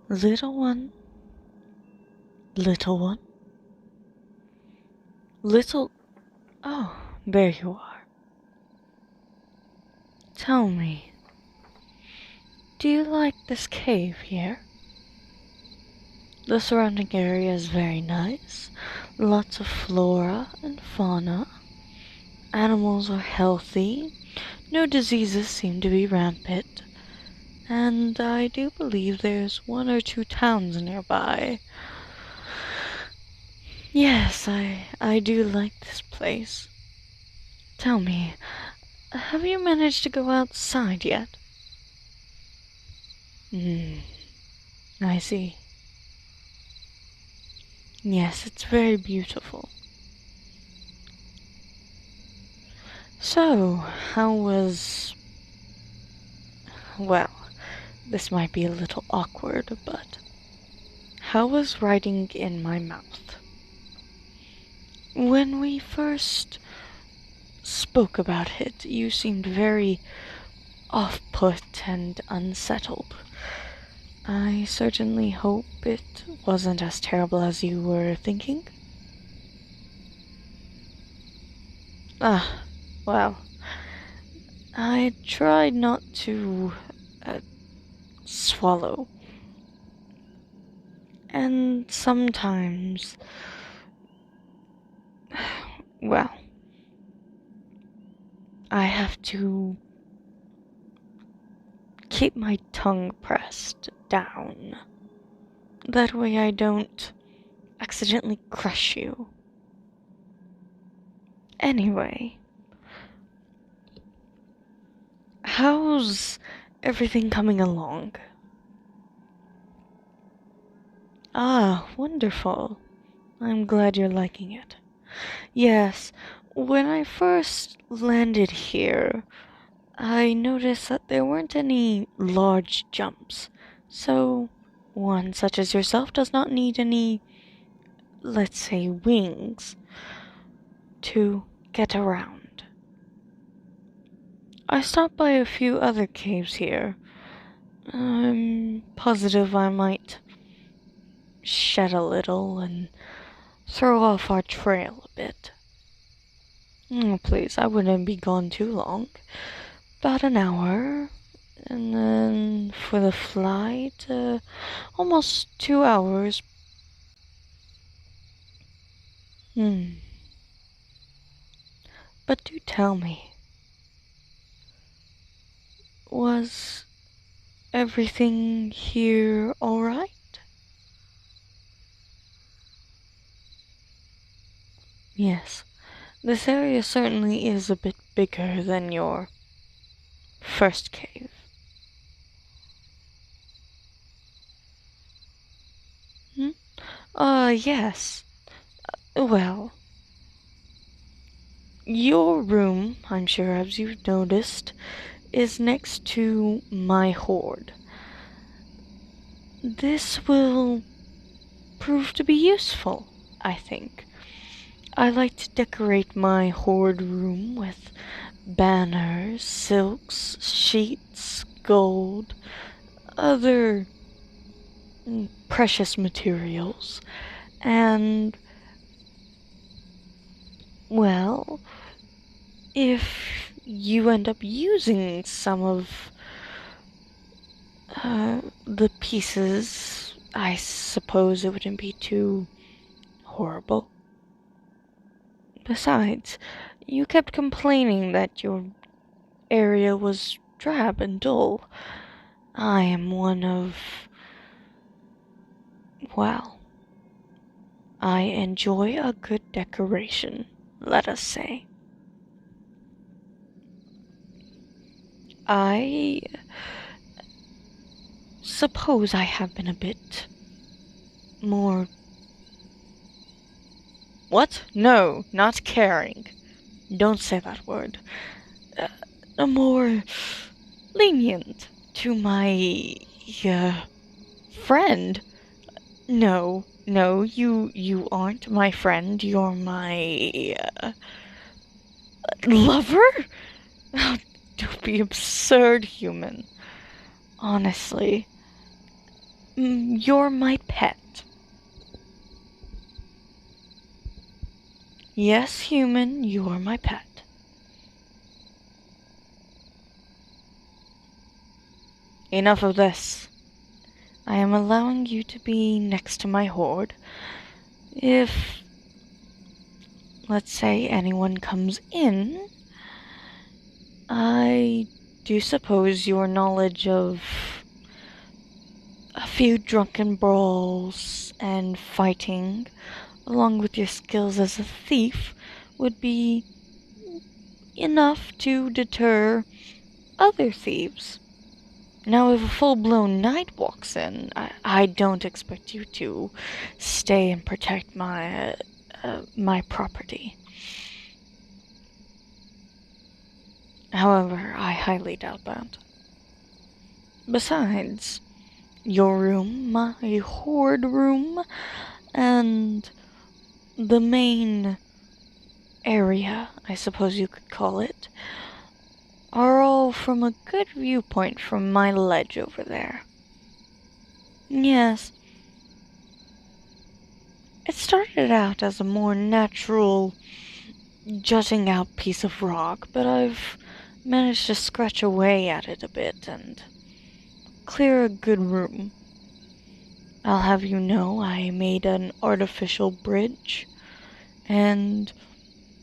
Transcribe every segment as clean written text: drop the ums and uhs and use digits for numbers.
Little one, little one, little... Oh, there you are. Tell me, do you like this cave here? The surrounding area is very nice. Lots of flora and fauna. Animals are healthy. No diseases seem to be rampant. And I do believe there's 1 or 2 towns nearby. Yes, I do like this place. Tell me, have you managed to go outside yet? I see. Yes, it's very beautiful. So, how was... Well, this might be a little awkward, but... How was writing in my mouth? When we first spoke about it, you seemed very off-put and unsettled. I certainly hope it wasn't as terrible as you were thinking. Well, I tried not to swallow. And sometimes, well, I have to keep my tongue pressed down. That way I don't accidentally crush you. Anyway, how's everything coming along? Ah, wonderful. I'm glad you're liking it. Yes, when I first landed here, I noticed that there weren't any large jumps, so one such as yourself does not need any, let's say, wings to get around. I stopped by a few other caves here. I'm positive I might shed a little and throw off our trail a bit. Oh, please, I wouldn't be gone too long. About an hour, and then for the flight, almost 2 hours. But do tell me, was everything here alright? Yes, this area certainly is a bit bigger than your first cave. Yes. Well, your room, I'm sure as you've noticed, is next to my horde. This will prove to be useful, I think. I like to decorate my horde room with banners, silks, sheets, gold, other precious materials, and, well, if you end up using some of the pieces, I suppose it wouldn't be too horrible. Besides, you kept complaining that your area was drab and dull. I am one of... well, I enjoy a good decoration, let us say. I suppose I have been a bit more... What? No, not caring. Don't say that word. More lenient to my friend. No, you aren't my friend. You're my lover? Oh, don't be absurd, human. Honestly, you're my pet. Yes, human, you are my pet. Enough of this. I am allowing you to be next to my horde. If, let's say, anyone comes in, I do suppose your knowledge of a few drunken brawls and fighting, along with your skills as a thief, would be enough to deter other thieves. Now, if a full-blown knight walks in, I don't expect you to stay and protect my property. However, I highly doubt that. Besides, your room, my horde room, and the main area, I suppose you could call it, are all from a good viewpoint from my ledge over there. Yes, it started out as a more natural, jutting out piece of rock, but I've managed to scratch away at it a bit and clear a good room. I'll have you know I made an artificial bridge and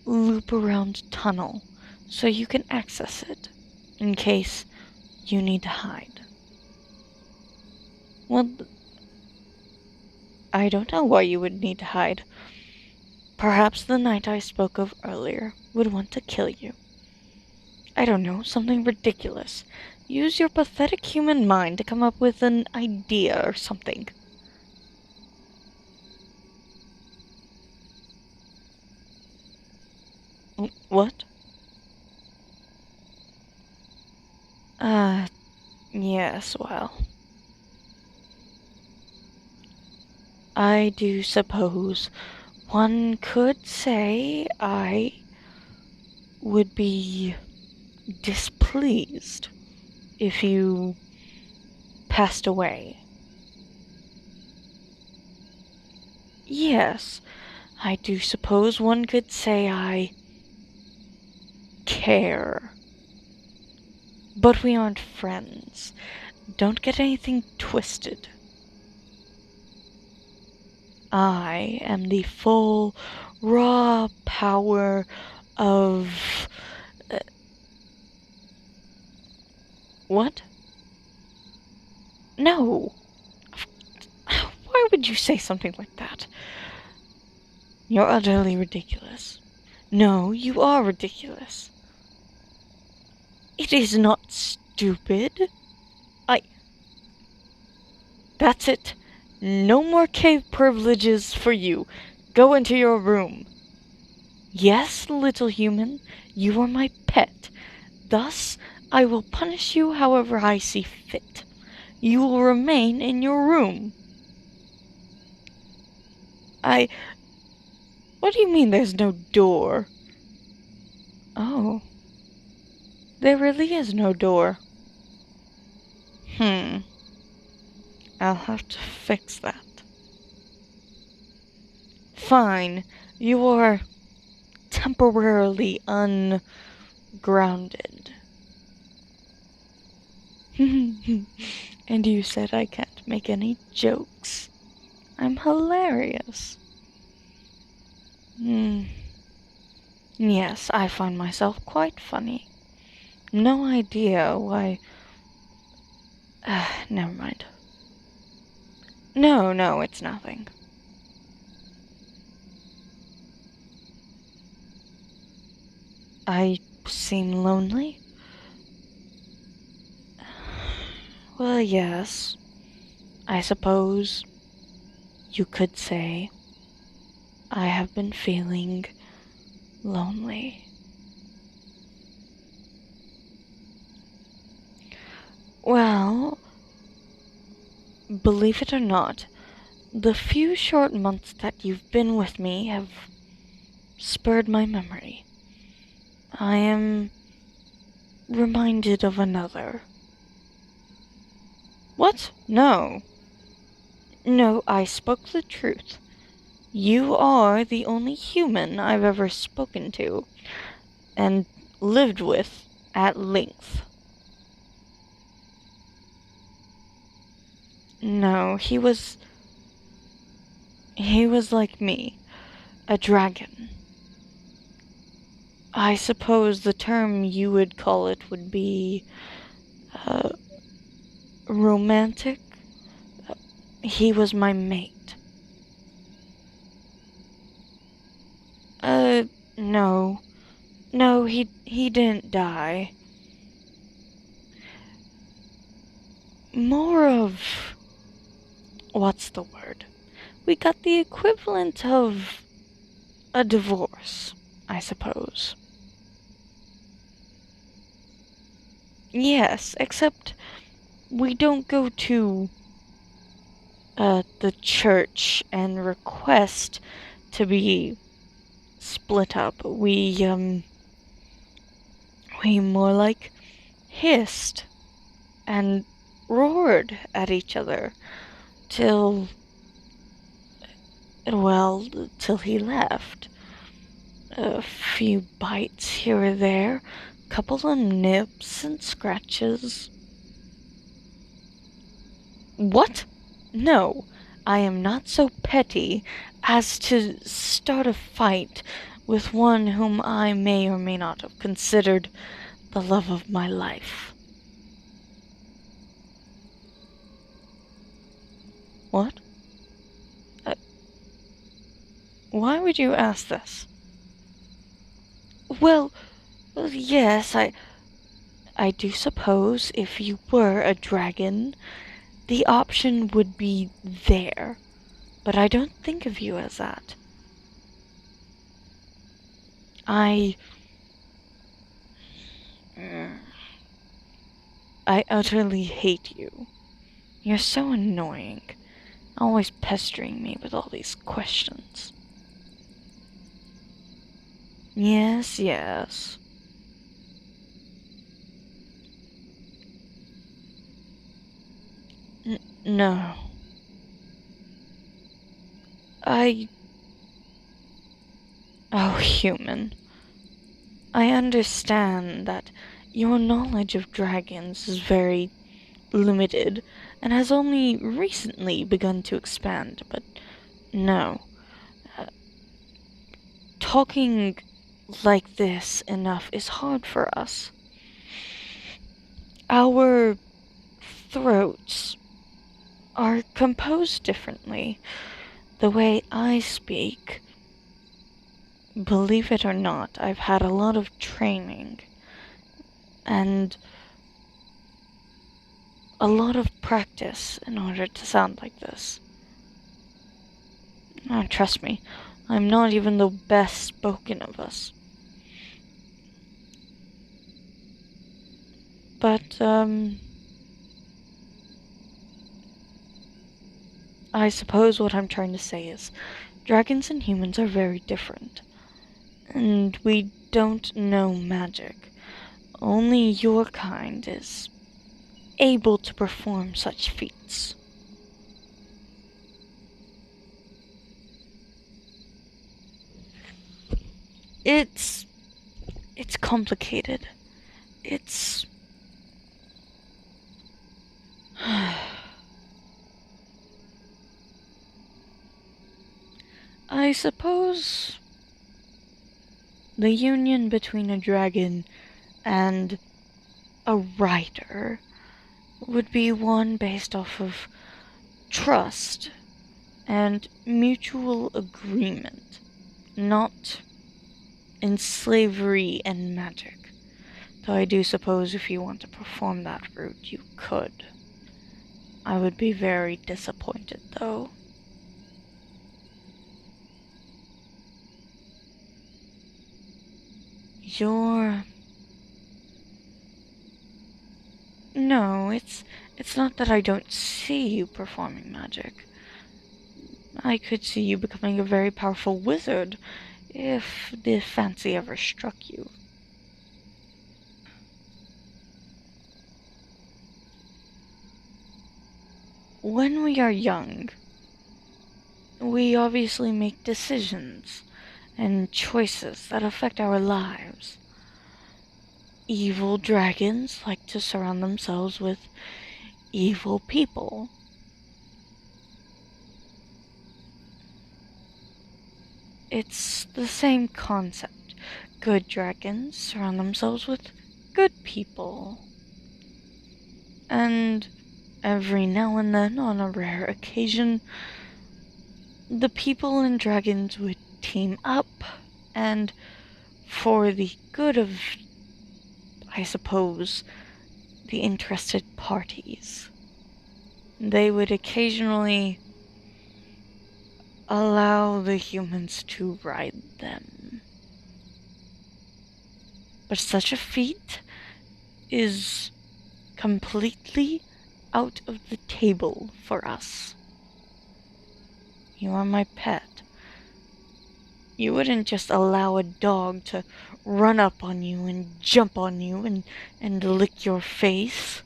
loop around tunnel so you can access it in case you need to hide. Well, I don't know why you would need to hide. Perhaps the knight I spoke of earlier would want to kill you. I don't know, something ridiculous. Use your pathetic human mind to come up with an idea or something. What? Yes, well. I do suppose one could say I would be displeased if you passed away. Yes, I do suppose one could say I care. But we aren't friends. Don't get anything twisted. I am the full, raw power of... What? No. Why would you say something like that? You're utterly ridiculous. No, you are ridiculous. It is not stupid. That's it. No more cave privileges for you. Go into your room. Yes, little human, you are my pet. Thus, I will punish you however I see fit. You will remain in your room. What do you mean there's no door? Oh. There really is no door. I'll have to fix that. Fine. You are temporarily ungrounded. And you said I can't make any jokes. I'm hilarious. Yes, I find myself quite funny. No idea why... never mind. No, it's nothing. I seem lonely? Well, yes. I suppose you could say I have been feeling lonely. Well, believe it or not, the few short months that you've been with me have spurred my memory. I am reminded of another. What? No. No, I spoke the truth. You are the only human I've ever spoken to, and lived with at length. No, he was like me, a dragon. I suppose the term you would call it would be, uh, romantic? He was my mate. Uh, no. No, he didn't die. More of... what's the word? We got the equivalent of a divorce, I suppose. Yes, except we don't go to, the church and request to be split up. We more like hissed and roared at each other till, well, till he left. A few bites here or there, couple of nips and scratches. What? No, I am not so petty as to start a fight with one whom I may or may not have considered the love of my life. What? Uh, why would you ask this? Well, yes, I do suppose if you were a dragon, the option would be there. But I don't think of you as that. I utterly hate you. You're so annoying, always pestering me with all these questions. Yes, yes. No. Oh, human. I understand that your knowledge of dragons is very limited and has only recently begun to expand, but no. Uh, Talking like this enough is hard for us. Our throats are composed differently. The way I speak, believe it or not, I've had a lot of training and a lot of practice in order to sound like this. Trust me, I'm not even the best spoken of us. But, I suppose what I'm trying to say is, dragons and humans are very different. And we don't know magic. Only your kind is able to perform such feats. It's complicated. It's I suppose the union between a dragon and a writer would be one based off of trust and mutual agreement, not in slavery and magic. Though I do suppose if you want to perform that route, you could. I would be very disappointed, though. You're... No, it's not that I don't see you performing magic. I could see you becoming a very powerful wizard if the fancy ever struck you. When we are young, we obviously make decisions and choices that affect our lives. Evil dragons like to surround themselves with evil people. It's the same concept. Good dragons surround themselves with good people. And every now and then, on a rare occasion, the people and dragons would team up, and for the good of, I suppose, the interested parties, they would occasionally allow the humans to ride them. But such a feat is completely out of the table for us. You are my pet. You wouldn't just allow a dog to run up on you and jump on you and lick your face.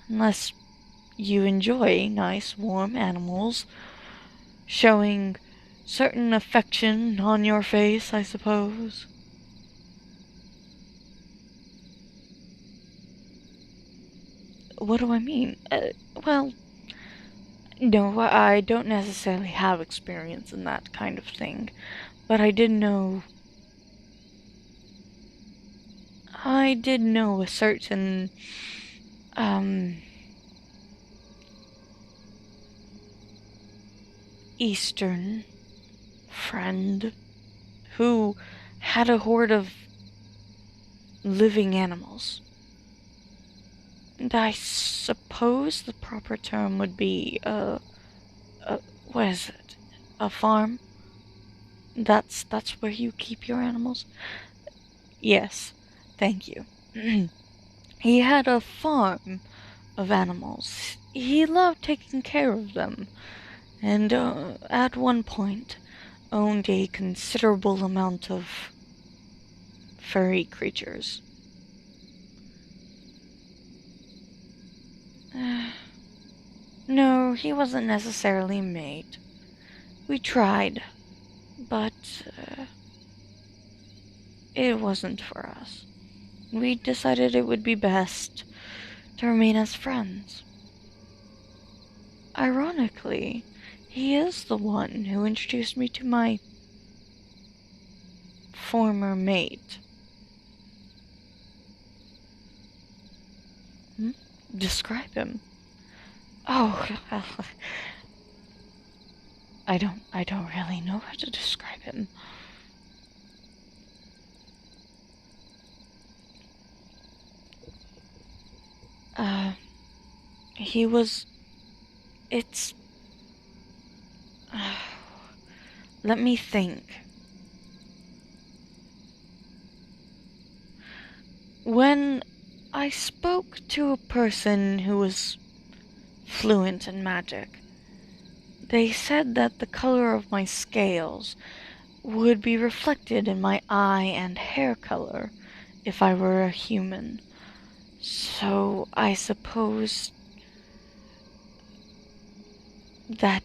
Unless you enjoy nice, warm animals showing certain affection on your face, I suppose. What do I mean? Well, no, I don't necessarily have experience in that kind of thing, but I did know a certain, Eastern friend who had a horde of living animals. And I suppose the proper term would be, what is it? A farm? That's where you keep your animals? Yes, thank you. He had a farm of animals. He loved taking care of them, and at one point owned a considerable amount of furry creatures. No, he wasn't necessarily a mate. We tried, but it wasn't for us. We decided it would be best to remain as friends. Ironically, he is the one who introduced me to my former mate. Describe him. Oh, I don't really know how to describe him. He was, it's, let me think. When I spoke to a person who was fluent in magic, they said that the color of my scales would be reflected in my eye and hair color if I were a human. So I suppose that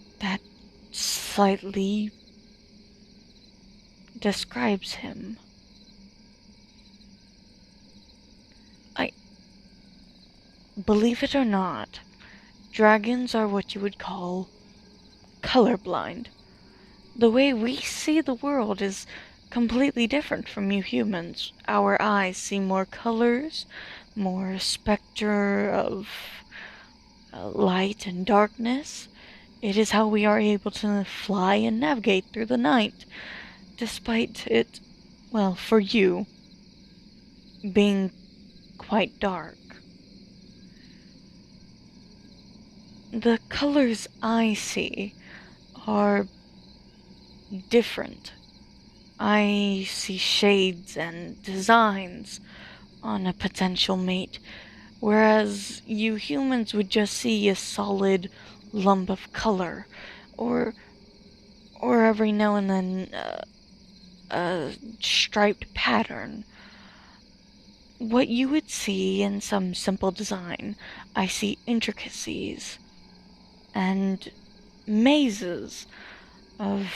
slightly describes him. Believe it or not, dragons are what you would call colorblind. The way we see the world is completely different from you humans. Our eyes see more colors, more specter of light and darkness. It is how we are able to fly and navigate through the night, despite it, well, for you, being quite dark. The colors I see are different. I see shades and designs on a potential mate, whereas you humans would just see a solid lump of color, or every now and then a striped pattern. What you would see in some simple design, I see intricacies. and mazes of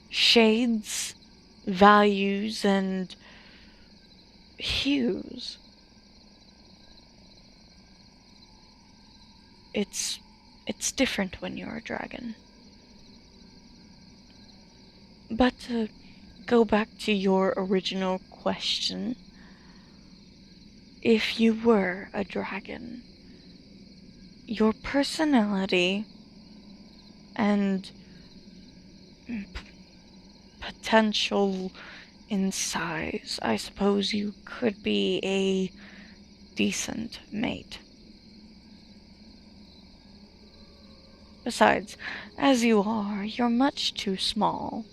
shades, values, and hues. It's different when you're a dragon. But to go back to your original question, if you were a dragon, your personality and potential in size, I suppose you could be a decent mate. Besides, as you are, you're much too small.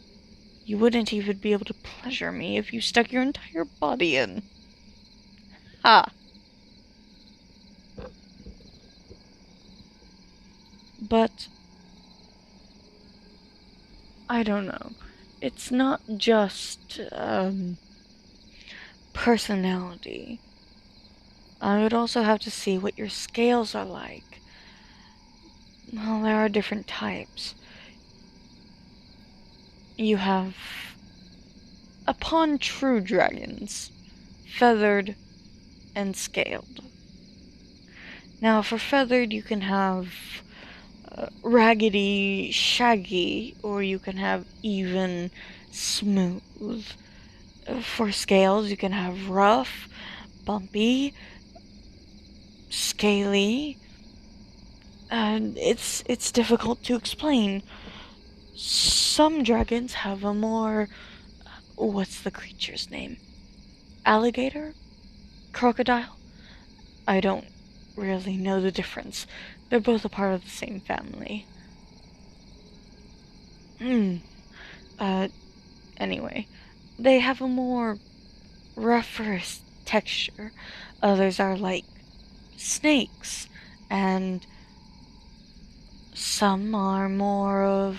You wouldn't even be able to pleasure me if you stuck your entire body in. Ha! But I don't know. It's not just, personality. I would also have to see what your scales are like. Well, there are different types. You have, upon true dragons, feathered and scaled. Now, for feathered, you can have raggedy, shaggy, or you can have even, smooth. For scales, you can have rough, bumpy, scaly, and it's difficult to explain. Some dragons have a more, what's the creature's name? Alligator? Crocodile? I don't really know the difference. They're both a part of the same family. Anyway, they have a more rougher texture. Others are like snakes, and some are more of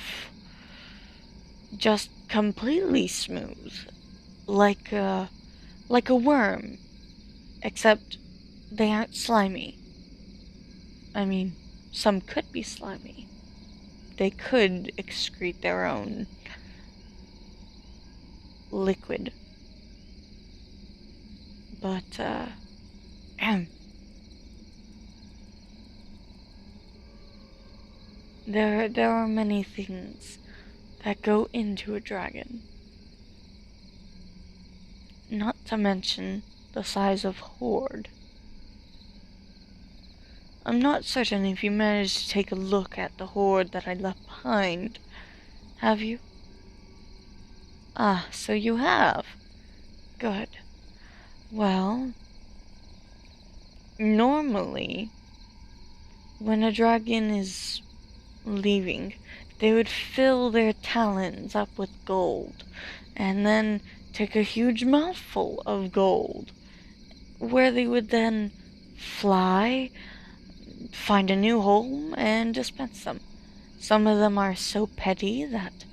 just completely smooth, like a worm, except they aren't slimy. I mean, some could be slimy. They could excrete their own liquid. But, there are many things that go into a dragon. Not to mention the size of Horde. I'm not certain if you managed to take a look at the Horde that I left behind. Have you? Ah, so you have. Good. Well, normally, when a dragon is leaving, they would fill their talons up with gold, and then take a huge mouthful of gold, where they would then fly, find a new home, and dispense them. Some of them are so petty that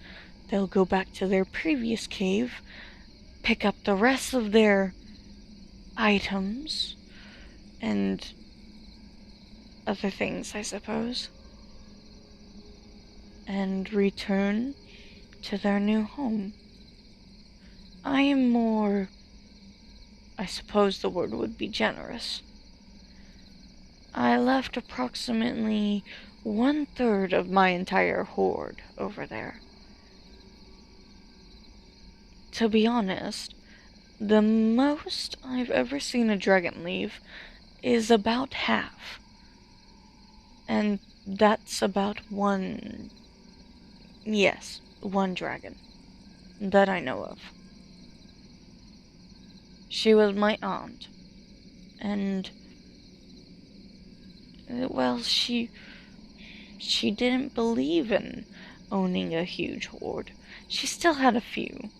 they'll go back to their previous cave, pick up the rest of their items, and other things, I suppose, and return to their new home. I am more, I suppose the word would be generous. I left approximately 1/3 of my entire horde over there. To be honest, the most I've ever seen a dragon leave is about half. And that's about one dragon that I know of. She was my aunt, and, well, she didn't believe in owning a huge horde. She still had a few.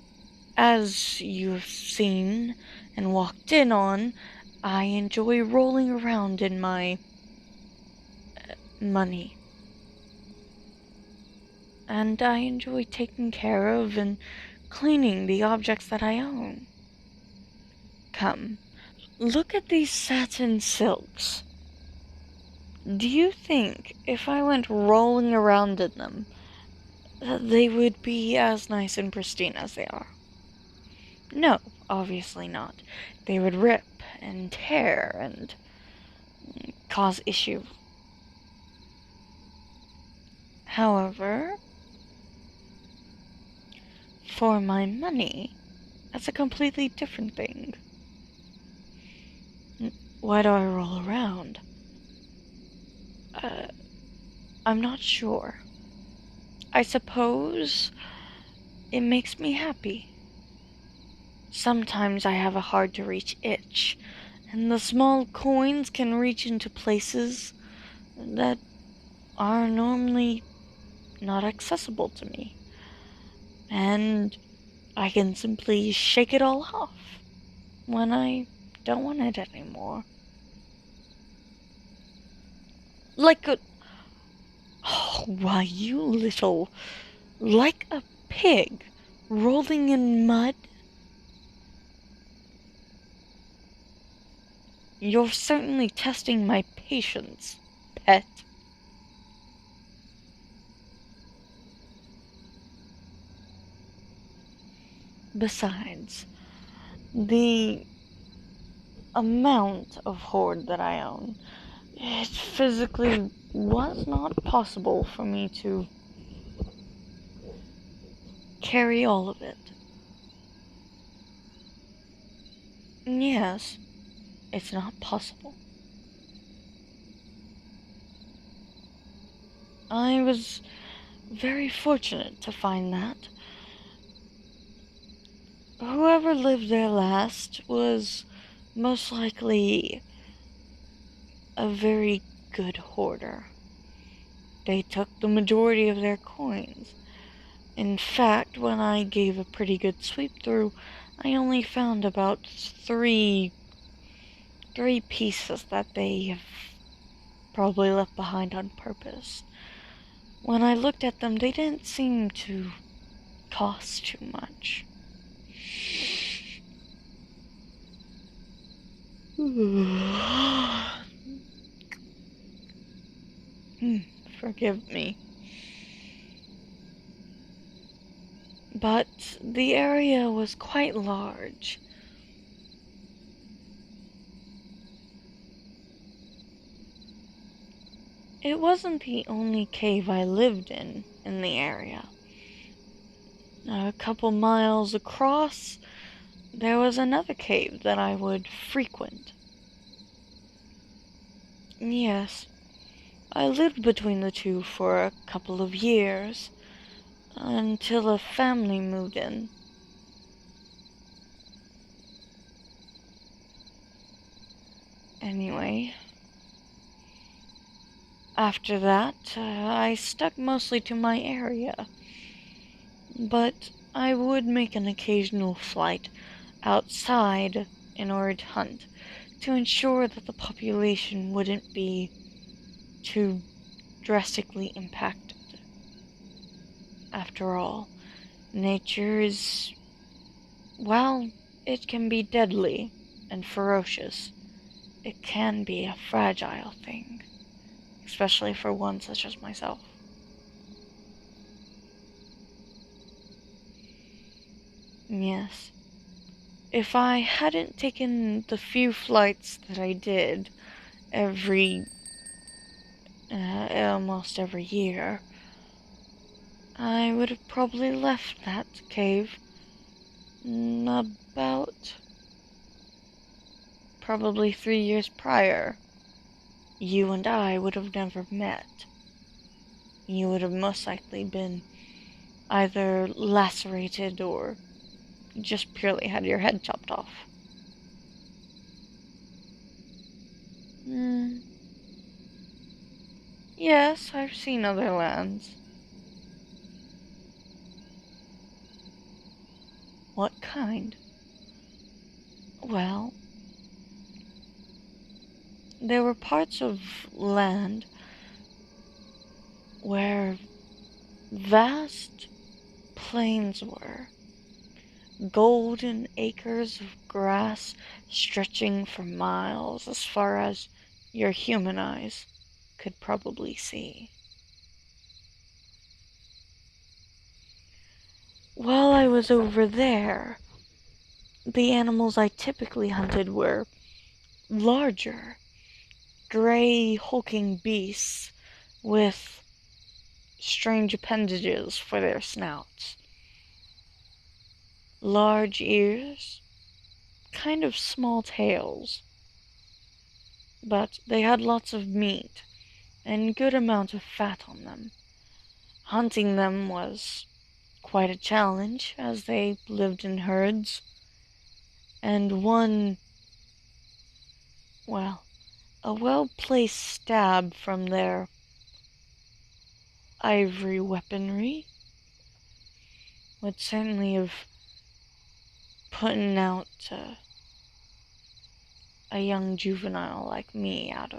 As you've seen and walked in on, I enjoy rolling around in my money. And I enjoy taking care of and cleaning the objects that I own. Come, look at these satin silks. Do you think if I went rolling around in them, that they would be as nice and pristine as they are? No, obviously not. They would rip and tear and cause issue. However, for my money, that's a completely different thing. Why do I roll around? I'm not sure. I suppose it makes me happy. Sometimes I have a hard to reach itch, and the small coins can reach into places that are normally not accessible to me. And I can simply shake it all off when I don't want it anymore. Like a... Oh, why, you little... Like a pig rolling in mud? You're certainly testing my patience, pet. Besides, the amount of hoard that I own, it physically was not possible for me to carry all of it. Yes, it's not possible. I was very fortunate to find that. Whoever lived there last was most likely a very good hoarder. They took the majority of their coins. In fact, when I gave a pretty good sweep through, I only found about three pieces that they have probably left behind on purpose. When I looked at them, they didn't seem to cost too much. Forgive me. But the area was quite large. It wasn't the only cave I lived in the area. A couple miles across, there was another cave that I would frequent. Yes, I lived between the two for a couple of years, until a family moved in. Anyway, after that, I stuck mostly to my area. But I would make an occasional flight outside in order to hunt, to ensure that the population wouldn't be too drastically impacted. After all, nature is, well, it can be deadly and ferocious. It can be a fragile thing, especially for one such as myself. Yes. If I hadn't taken the few flights that I did almost every year, I would have probably left that cave about probably 3 years prior. You and I would have never met. You would have most likely been either lacerated or just purely had your head chopped off. Yes, I've seen other lands. What kind? Well, there were parts of land where vast plains were. Golden acres of grass stretching for miles as far as your human eyes could probably see. While I was over there, the animals I typically hunted were larger, gray, hulking beasts with strange appendages for their snouts. Large ears, kind of small tails, but they had lots of meat and good amount of fat on them. Hunting them was quite a challenge, as they lived in herds, and a well-placed stab from their ivory weaponry would certainly have put out a young juvenile like me out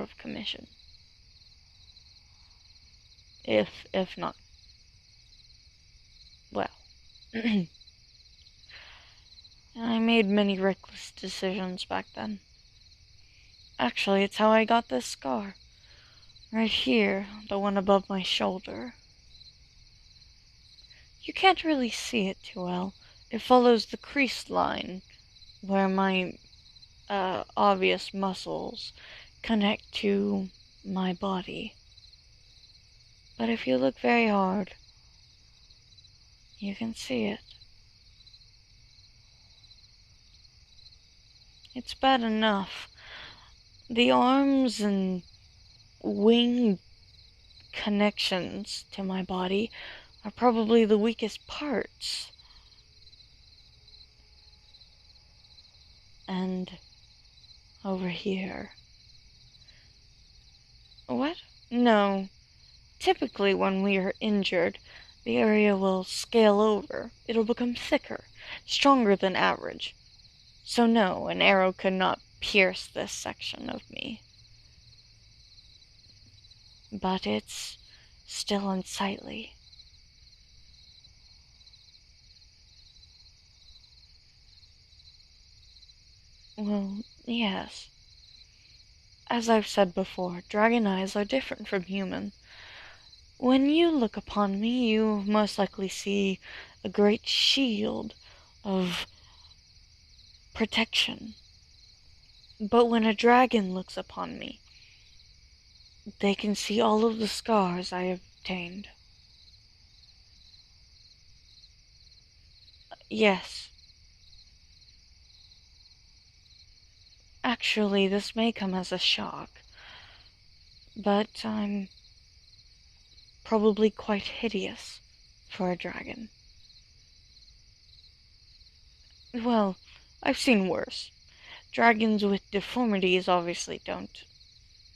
of commission. If not, well, I made many reckless decisions back then. Actually, it's how I got this scar. Right here, the one above my shoulder. You can't really see it too well. It follows the creased line where my obvious muscles connect to my body. But if you look very hard, you can see it. It's bad enough. The arms and wing connections to my body are probably the weakest parts. And over here. What? No. Typically, when we are injured, the area will scale over. It'll become thicker, stronger than average. So no, an arrow could not pierce this section of me. But it's still unsightly. Well, yes. As I've said before, dragon eyes are different from human. When you look upon me, you most likely see a great shield of protection. But when a dragon looks upon me, they can see all of the scars I have obtained. Yes. Actually, this may come as a shock, but I'm probably quite hideous for a dragon. Well, I've seen worse. Dragons with deformities obviously don't.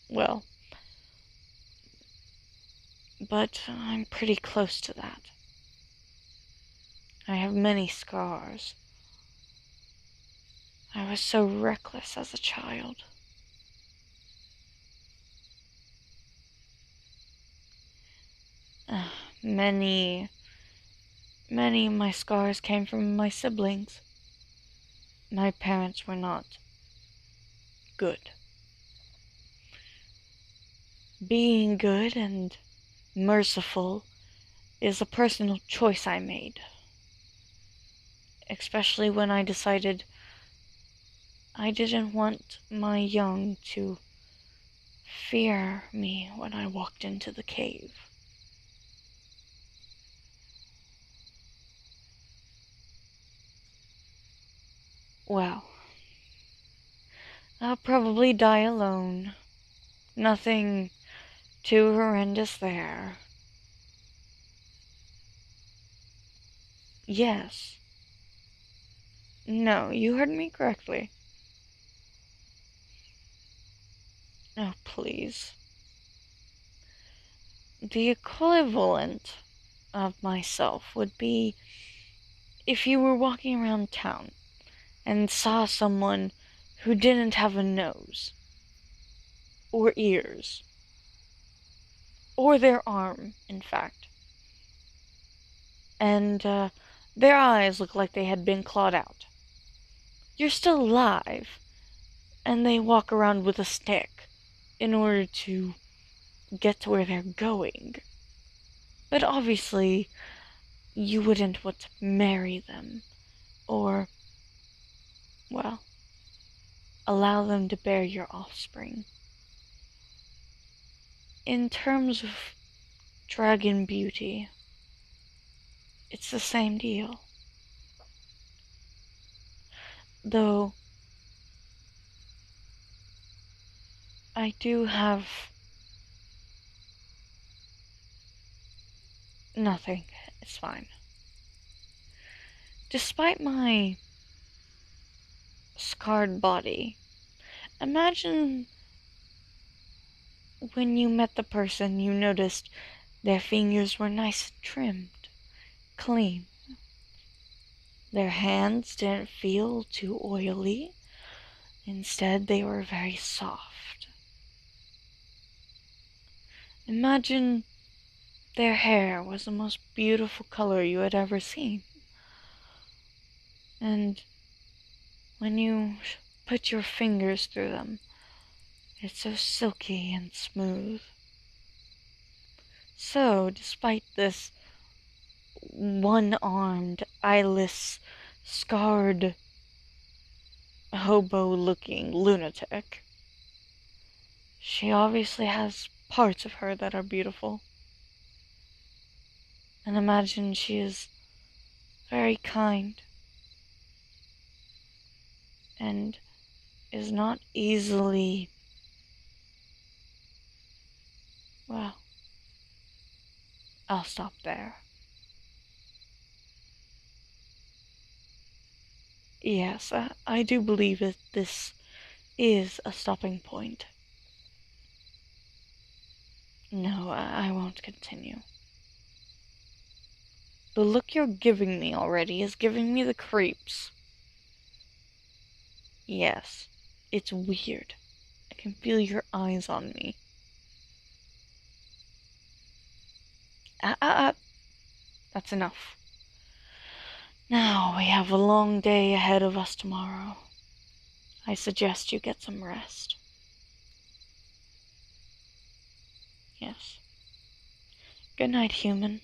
Well, but I'm pretty close to that. I have many scars. I was so reckless as a child. Many of my scars came from my siblings. My parents were not good. Being good and merciful is a personal choice I made. Especially when I decided I didn't want my young to fear me when I walked into the cave. Well, I'll probably die alone. Nothing too horrendous there. Yes. No, you heard me correctly. Oh, please. The equivalent of myself would be if you were walking around town and saw someone who didn't have a nose, or ears, or their arm, in fact, and their eyes looked like they had been clawed out. You're still alive, and they walk around with a stick. in order to get to where they're going. But obviously, you wouldn't want to marry them, or, well, allow them to bear your offspring. In terms of dragon beauty, it's the same deal. Though, I do have nothing. It's fine. Despite my scarred body, imagine when you met the person you noticed their fingers were nice and trimmed, clean. Their hands didn't feel too oily. Instead, they were very soft. Imagine their hair was the most beautiful color you had ever seen. And when you put your fingers through them, it's so silky and smooth. So, despite this one-armed, eyeless, scarred, hobo-looking lunatic, she obviously has parts of her that are beautiful. And imagine she is very kind and is not easily, well, I'll stop there. Yes, I do believe that this is a stopping point. No, I won't continue. The look you're giving me already is giving me the creeps. Yes, it's weird. I can feel your eyes on me. That's enough. Now we have a long day ahead of us tomorrow. I suggest you get some rest. Yes. Good night, human.